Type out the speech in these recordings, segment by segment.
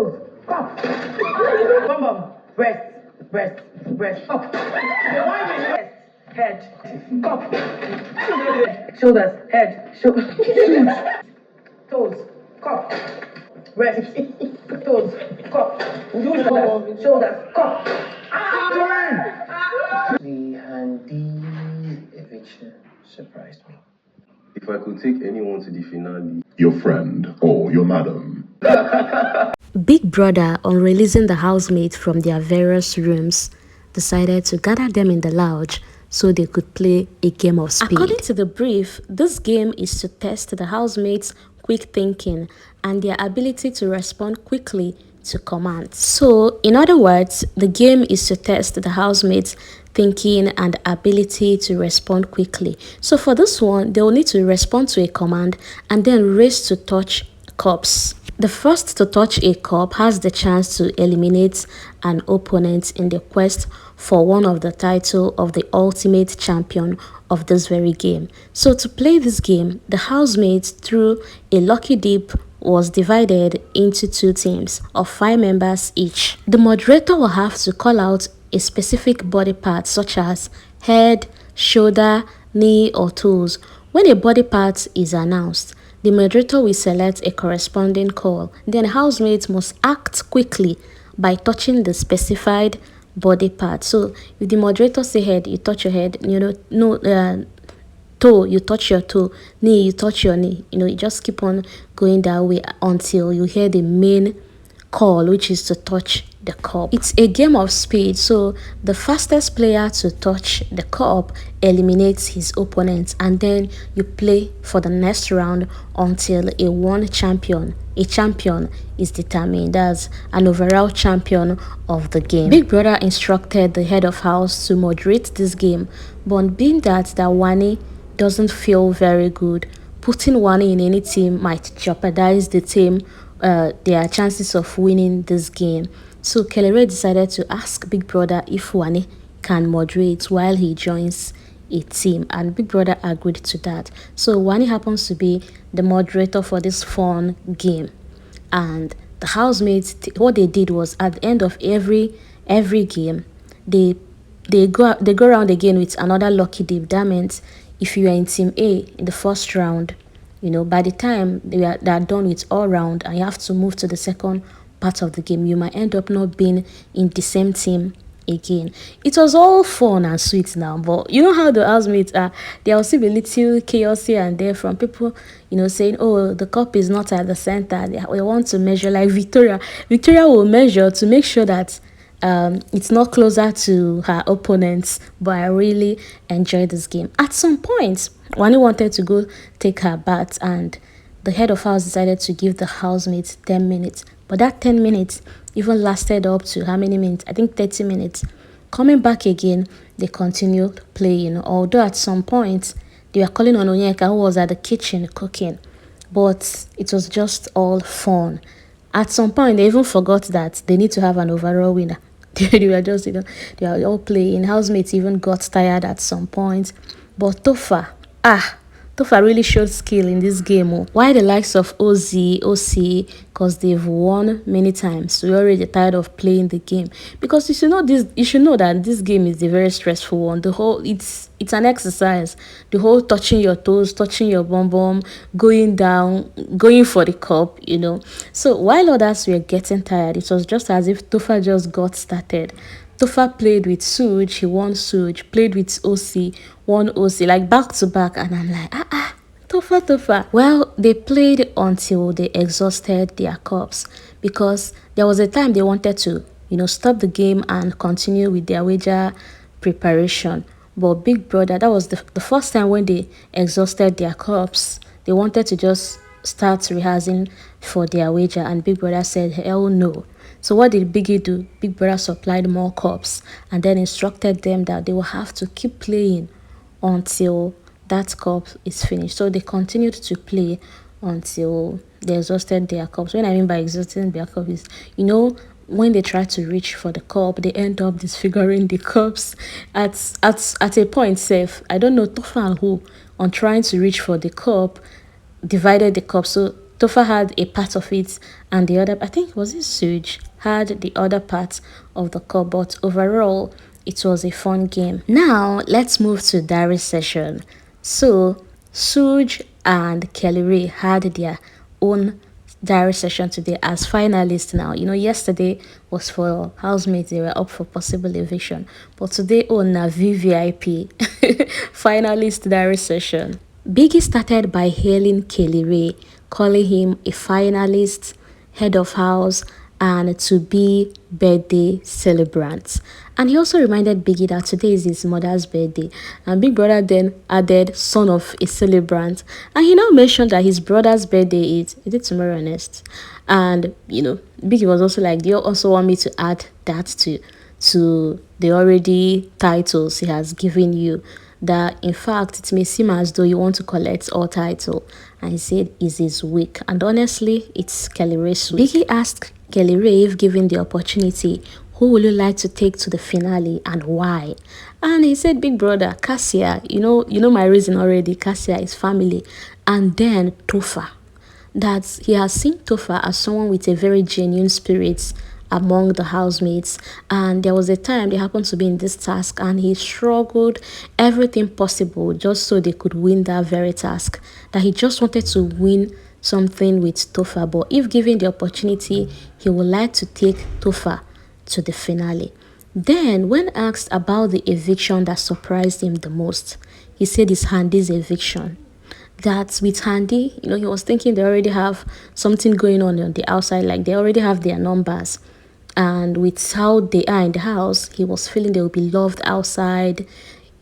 toes, cup. Bum bum, breast, up. Breast, head, cup. Shoulders, head, toes, cup. Breast, toes, cup. Shoulders, cup. The handy eviction surprised me. If I could take anyone to the finale, Your friend or your madam. Big Brother, on releasing the housemates from their various rooms, decided to gather them in the lounge so they could play a game of speed. According to the brief, this game is to test the housemates' quick thinking and their ability to respond quickly to commands. So, in other words, the game is to test the housemates' thinking and ability to respond quickly. So for this one, they will need to respond to a command and then race to touch cups. The first to touch a cup has the chance to eliminate an opponent in the quest for one of the title of the ultimate champion of this very game. So to play this game, the housemates through a lucky dip was divided into 2 teams of 5 members each. The moderator will have to call out a specific body part such as head, shoulder, knee or toes. When a body part is announced, the moderator will select a corresponding call. Then housemates must act quickly by touching the specified body part. So if the moderator say head, you touch your head, toe, you touch your toe, knee, you touch your knee. You just keep on going that way until you hear the main call, which is to touch the cup. It's a game of speed, so the fastest player to touch the cup eliminates his opponent, and then you play for the next round until a champion is determined as an overall champion of the game. Big Brother instructed the head of house to moderate this game, but being that Wani doesn't feel very good, putting Wani in any team might jeopardize the team their chances of winning this game. So Kellyrae decided to ask Big Brother if Wani can moderate while he joins a team, and Big Brother agreed to that. So Wani happens to be the moderator for this fun game, and the housemates, what they did was at the end of every game, they go around again with another lucky dip. That means if you are in team A in the first round, by the time they are done with all round and you have to move to the second part of the game, you might end up not being in the same team again. It was all fun and sweet now, but you know how the housemates are. There will still be little chaos here and there from people, saying, oh, the cup is not at the center. They want to measure, like Victoria will measure to make sure that it's not closer to her opponents. But I really enjoyed this game. At some point, Wani wanted to go take her bath, and the head of house decided to give the housemates 10 minutes. But that 10 minutes even lasted up to how many minutes? I think 30 minutes. Coming back again, they continued playing. Although at some point, they were calling on Onyeka, who was at the kitchen cooking. But it was just all fun. At some point, they even forgot that they need to have an overall winner. They were just, they were all playing. Housemates even got tired at some point. But Tofa really showed skill in this game. Why the likes of OC, because they've won many times, so you're already tired of playing the game. Because you should know that this game is a very stressful one. It's an exercise. The whole touching your toes, touching your bum, going down, going for the cup, So while others were getting tired, it was just as if Tofa just got started. Tofa played with Sooj, he won Sooj, played with OC, won OC, like back to back, and I'm like, Tofa. Well, they played until they exhausted their cups, because there was a time they wanted to, stop the game and continue with their wager preparation. But Big Brother, that was the first time when they exhausted their cups, they wanted to just start rehearsing for their wager, and Big Brother said, hell no. So what did Biggie do? Big Brother supplied more cups and then instructed them that they will have to keep playing until that cup is finished. So they continued to play until they exhausted their cups. When I mean by exhausting their cups is, when they try to reach for the cup, they end up disfiguring the cups. At a point, safe, I don't know, Tofa and who, on trying to reach for the cup, divided the cup. So Tofa had a part of it, and the other, I think, was it Sooj, had the other part of the cup. But overall, it was a fun game. Now, let's move to diary session. So, Sooj and Kellyrae had their own diary session today as finalists now. You know, yesterday was for housemates, they were up for possible eviction. But today, oh, na VVIP, finalist diary session. Biggie started by hailing Kellyrae, calling him a finalist, head of house, and to be birthday celebrant. And he also reminded Biggie that today is his mother's birthday. And Big Brother then added son of a celebrant. And he now mentioned that his brother's birthday is it tomorrow next? And you know, Biggie was also like, do you also want me to add that to the already titles he has given you? That in fact it may seem as though you want to collect all title. And he said is his week. And honestly, it's Kellyrae Sooj. Biggie asked Kellyrae if given the opportunity, who would you like to take to the finale and why? And he said, Big Brother, Cassia, you know my reason already. Cassia is family. And then Tofa. That he has seen Tofa as someone with a very genuine spirit among the housemates, and there was a time they happened to be in this task and he struggled everything possible just so they could win that very task, that he just wanted to win something with Tofa. But if given the opportunity, he would like to take Tofa to the finale. Then when asked about the eviction that surprised him the most, he said it's Handy's eviction. That with Handy, you know, he was thinking they already have something going on the outside, like they already have their numbers. And with how they are in the house, he was feeling they will be loved outside.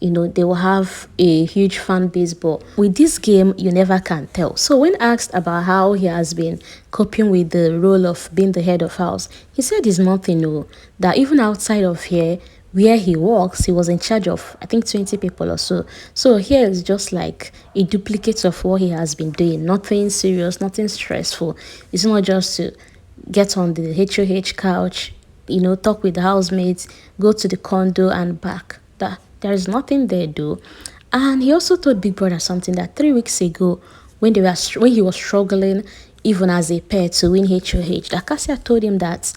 You know, they will have a huge fan base. But with this game, you never can tell. So when asked about how he has been coping with the role of being the head of house, he said it's nothing new. That even outside of here, where he works, he was in charge of, I think, 20 people or so. So here is just like a duplicate of what he has been doing. Nothing serious, nothing stressful. It's not just to get on the HOH couch, you know, talk with the housemates, go to the condo and back. That there is nothing there, though. And he also told Big Brother something that 3 weeks ago, when he was struggling, even as a pair, to win HOH, that Cassia told him that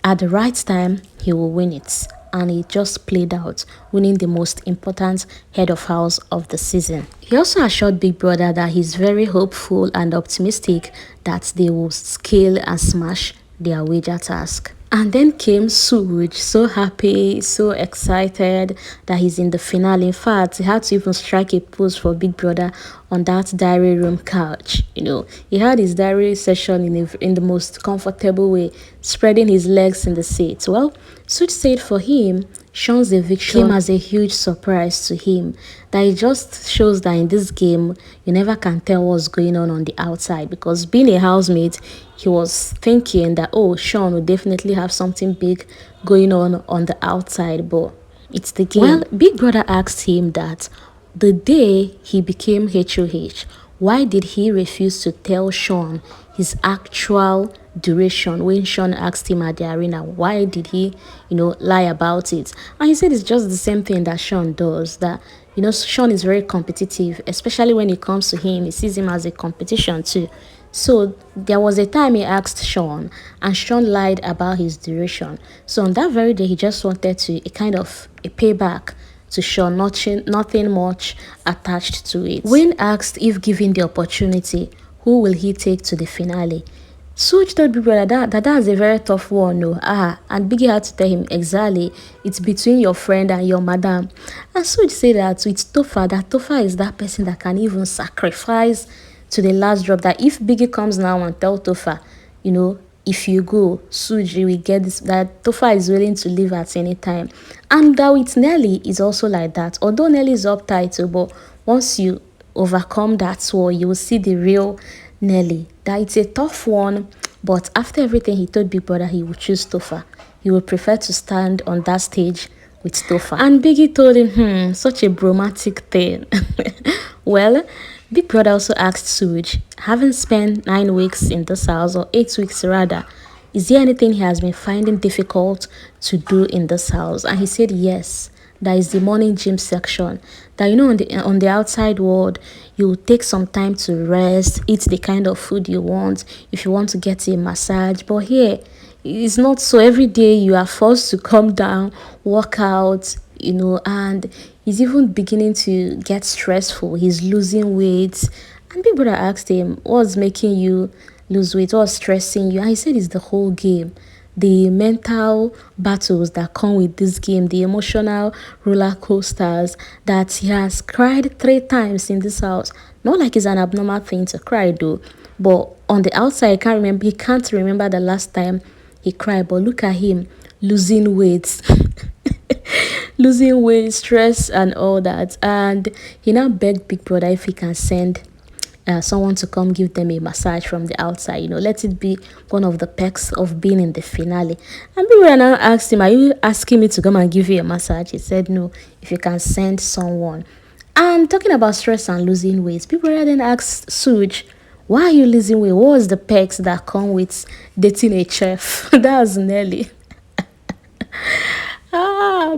at the right time he will win it. And it just played out, winning the most important head of house of the season. He also assured Big Brother that he's very hopeful and optimistic that they will scale and smash their wager task. And then came Sooj, so happy, so excited that he's in the finale. In fact, he had to even strike a pose for Big Brother on that diary room couch. You know, he had his diary session in the most comfortable way, spreading his legs in the seat. Well, Sooj said for him, Sean's eviction came as a huge surprise to him. That it just shows that in this game, you never can tell what's going on the outside. Because being a housemate, he was thinking that, oh, Sean would definitely have something big going on the outside. But it's the game. Well, Big Brother asked him that the day he became HOH, why did he refuse to tell Sean his actual duration? When Sean asked him at the arena, why did he, you know, lie about it? And he said it's just the same thing that Sean does, that, you know, Sean is very competitive, especially when it comes to him. He sees him as a competition too. So there was a time he asked Sean, and Sean lied about his duration. So on that very day, he just wanted to a payback to Sean, nothing much attached to it. When asked if given the opportunity, who will he take to the finale, Sooj told Big Brother that's a very tough one, no. And Biggie had to tell him exactly, it's between your friend and your madam. And Sooj said that with Tofa, that Tofa is that person that can even sacrifice to the last drop. That if Biggie comes now and tell Tofa, you know, if you go, Sooj, you will get this, that Tofa is willing to leave at any time. And that with Nelly is also like that. Although Nelly is up title, but once you overcome that wall, you will see the real Nelly. That it's a tough one, but after everything, he told Big Brother he would choose Tofa. He would prefer to stand on that stage with Tofa. And Biggie told him, such a bromantic thing. Well, Big Brother also asked Sooj, having spent 9 weeks in this house, or 8 weeks rather, is there anything he has been finding difficult to do in this house? And he said yes, that is the morning gym section. That you know, on the outside world, you take some time to rest, eat the kind of food you want, if you want to get a massage. But here, it's not so. Every day you are forced to come down, work out, you know, and he's even beginning to get stressful. He's losing weight. And Big Brother asked him, what's making you lose weight? What's stressing you? And he said it's the whole game. The mental battles that come with this game, the emotional roller coasters, that he has cried 3 times in this house. Not like it's an abnormal thing to cry though. But on the outside, he can't remember the last time he cried. But look at him losing weight. Losing weight, stress, and all that. And he now begged Big Brother if he can send someone to come give them a massage from the outside. You know, let it be one of the perks of being in the finale. And Big Brother now asked him, are you asking me to come and give you a massage? He said, no, if you can send someone. And talking about stress and losing weight, Big Brother then asked Sooj, why are you losing weight? What was the perks that come with dating a chef? That was Nelly.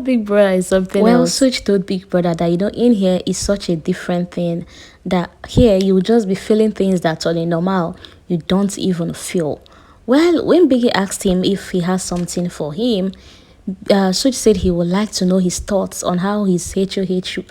Big Brother is something else. Sooj told Big Brother that, you know, in here is such a different thing, that here you will just be feeling things that on a normal you don't even feel. Well, when Biggie asked him if he has something for him, Sooj said he would like to know his thoughts on how his HOH,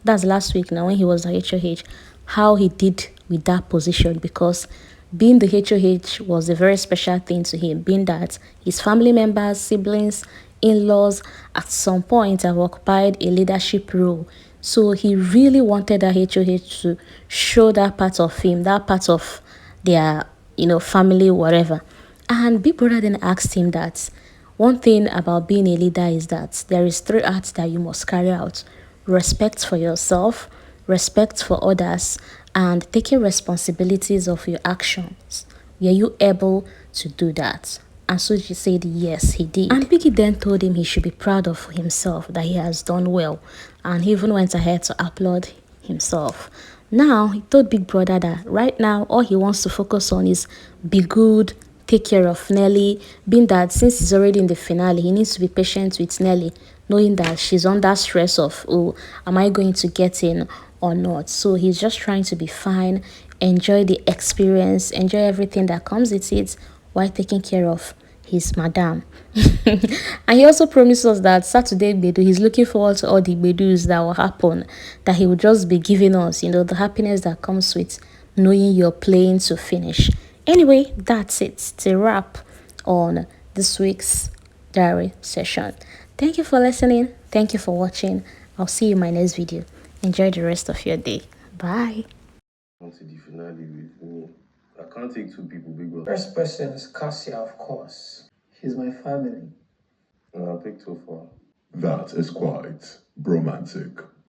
that's last week now when he was at HOH, how he did with that position, because being the HOH was a very special thing to him, being that his family members, siblings, in-laws at some point have occupied a leadership role. So he really wanted that HOH to show that part of him, that part of their, you know, family, whatever. And Big Brother then asked him that one thing about being a leader is that there is 3 acts that you must carry out: respect for yourself, respect for others, and taking responsibilities of your actions. Were you able to do that? And so she said yes, he did. And Biggie then told him he should be proud of himself, that he has done well. And he even went ahead to applaud himself. Now, he told Big Brother that right now, all he wants to focus on is be good, take care of Nelly, being that since he's already in the finale, he needs to be patient with Nelly, knowing that she's under stress of, oh, am I going to get in or not? So he's just trying to be fine, enjoy the experience, enjoy everything that comes with it, while taking care of his madam. And he also promised us that Saturday Gbedu, he's looking forward to all the Gbedus that will happen, that he will just be giving us, you know, the happiness that comes with knowing you're playing to finish. Anyway, that's it. It's a wrap on this week's diary session. Thank you for listening. Thank you for watching. I'll see you in my next video. Enjoy the rest of your day. Bye. On to the finale with me. I can't take 2 people, Big Brother. First person is Cassia, of course. She's my family. I'll take so far. That is quite bromantic.